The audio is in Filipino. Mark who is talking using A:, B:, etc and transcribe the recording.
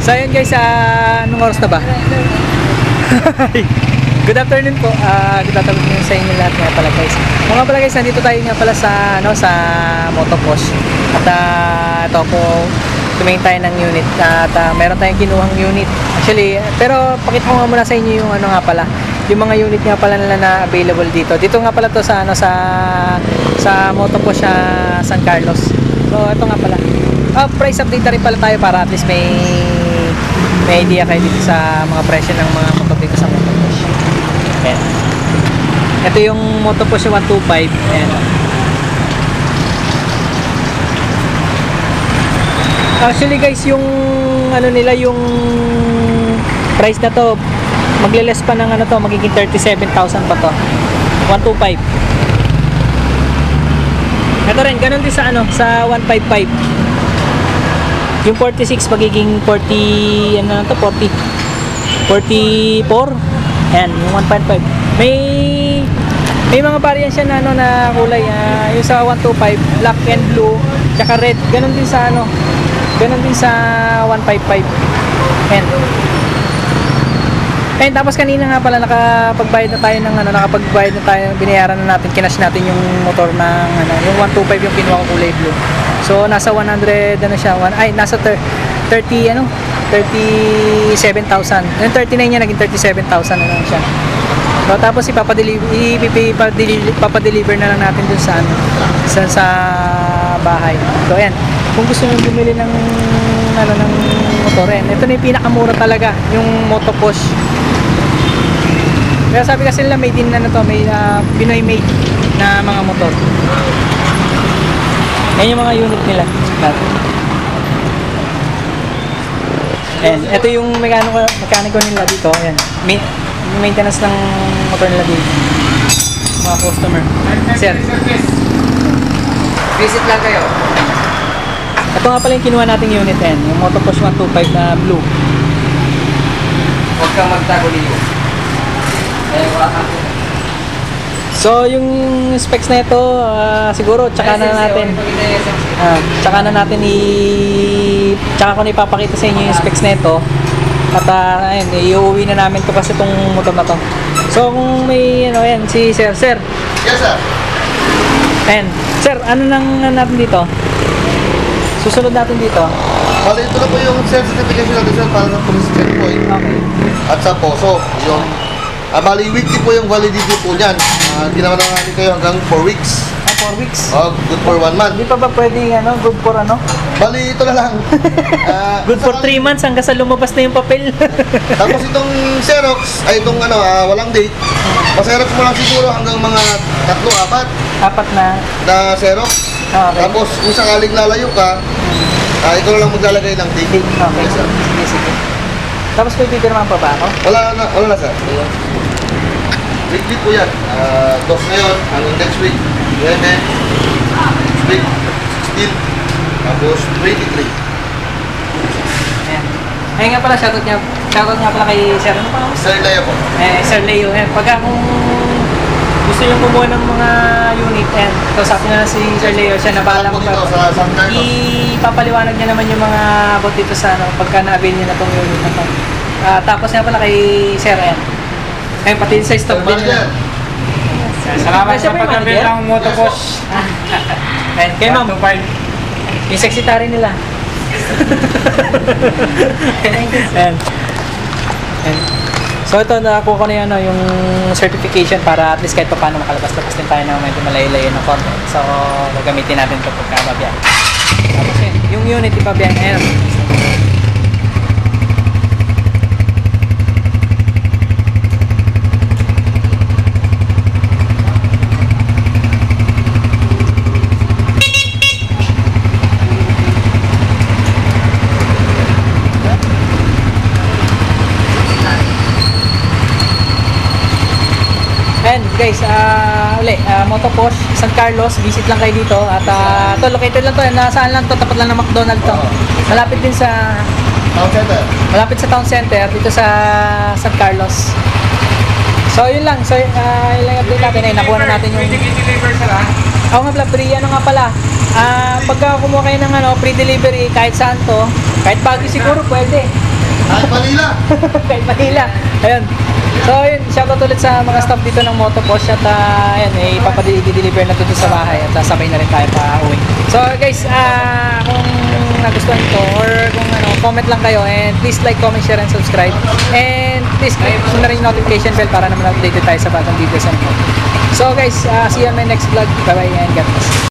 A: So ayun guys, anong oras na ba? Good afternoon po. Good afternoon sa inyo lahat nga pala guys. Mga pala guys, nandito tayo nga pala sa sa Motoposh. At ito po, tumingin tayo ng unit at meron tayong kinuhang unit. Actually, pero pakita ko nga muna sa inyo yung nga pala, yung mga unit nga pala nila na available dito. Dito nga pala to sa sa Motoposh San Carlos. So ito nga pala. Price update na rin pala tayo para at least may idea kayo dito sa mga presyo ng mga motor dito sa Motoposh. Ayan. Ito yung Motoposh 125. Ayan. Actually guys, yung nila, yung price na to, magle-less pa ng to, magiging 37,000 pa to. 125. Ito rin, ganun din sa sa 155. Yung 46 magiging 40, 40, 44. Ayan, yung 155. May mga variant siya na na kulay. Yung sa 125, black and blue, tsaka red. Ganun din sa ganun din sa 155. Ayan. And tapos kanina nga pala nakapagbayad na tayo ng nakapagbayad na tayo, binayaran na natin, kinash natin yung motor ng yung 125 yung kinuha ko kulay blue. So nasa 100 siya, nasa 37,000. Yung 39 niya naging 37,000 na lang siya. So tapos ipapadeliver na lang natin dun sa sa bahay. So ayan, kung gusto niyo bumili ng ng motor, ito na yung pinakamura talaga, yung Motoposh. Kaya sabi kasi nila made in may Pinoy made na mga motor. Yan yung mga unit nila. And ito yung mekaniko nila dito. Ayan. Maintenance ng motor nila dito. Mga customer. Sir.
B: Visit lang kayo.
A: Ito nga pala yung kinuha nating unit. Yung Motoposh 125 na blue.
B: Huwag kang magtago dito. Wala kang.
A: So yung specs na ito, siguro tsaka na natin tsaka ko na ipapakita sa inyo yung specs na ito. At ayun, iuwi na namin to kasi itong motor na to. So kung may ayan, si Sir.
C: Yes, sir.
A: Ayan. Sir, ano nang natin dito? Susunod natin dito.
C: Bali, ito na po yung self-certification natin, sir, para sa police checkpoint.
A: Okay.
C: At sa POSO, yung bali, weekly po yung validity po niyan. Ginawa na natin kayo hanggang 4 weeks.
A: 4 weeks.
C: Good for 1 month.
A: Hindi pa ba pwedeng good for
C: Bali, ito na lang.
A: Good for 3 months hanggang sa lumabas na yung papel.
C: Tapos itong Xerox, ay itong walang date. Pa-Xerox mo lang siguro hanggang mga 3, 4
A: Apat na.
C: Xerox.
A: Okay.
C: Tapos kung sakaling lalayo ka, ikaw na lang maglalagay ng date.
A: Okay.
C: Yes, sir.
A: Sige. Tapos may pipirmahan pa ba ako?
C: Wala na, sir. Weekly po yan. Dos ngayon, hanggang next week, 11, next week, 16, tapos 23.
A: Ayan. Ayun nga pala, shoutout nga pala kay Sir. Ano pa?
C: Sir Leo po.
A: Sir Leo. Pagka kung gusto nyo kumuha ng mga unit, kausapin na si Sir Leo, siya na bahala
C: Dito sa San Carlos.
A: ipapaliwanag niya naman yung mga about dito sa pagka na-avail niya na itong unit na to. Tapos nga pala kay Sir, ayun, pati sa stock din nila.
B: Salamat sa pag-avail ng Motoposh.
A: Kay ma'am, yung secretary nila. Ayan. So ito, nakuha ko na yung certification para at least kahit pa paano makalabas-labas din tayo ng medyo malayo-layo ng content. So gagamitin natin ito pagka mabiyahe. Tapos yung unit ipabiyahe. Ayan. Guys, Motoposh, San Carlos, visit lang kayo dito at to located lang to, nasaan lang to, tapat lang ng McDonald's to. Malapit din sa
C: Town center.
A: malapit sa town center dito sa San Carlos. So yun lang, so yun lang update natin, nakuha na natin yung
B: deliver sila.
A: Oo nga pala, free nga pala. Pagka kumuha kayo ng free delivery kahit saan to, kahit Baguio siguro pwede.
C: Kahit Manila.
A: Kahit Manila. Ayun. So, yun, shoutout ulit sa mga staff dito ng Motoposh at ayun, ipapadeliver na to sa bahay at sasabay na rin tayo pa uwi. So, guys, kung nagustuhan ito or kung ano, comment lang kayo and please like, comment, share, and subscribe. And please click na rin yung notification bell para naman updated tayo sa bagong videos and more. So, guys, see you on my next vlog. Bye-bye and God bless.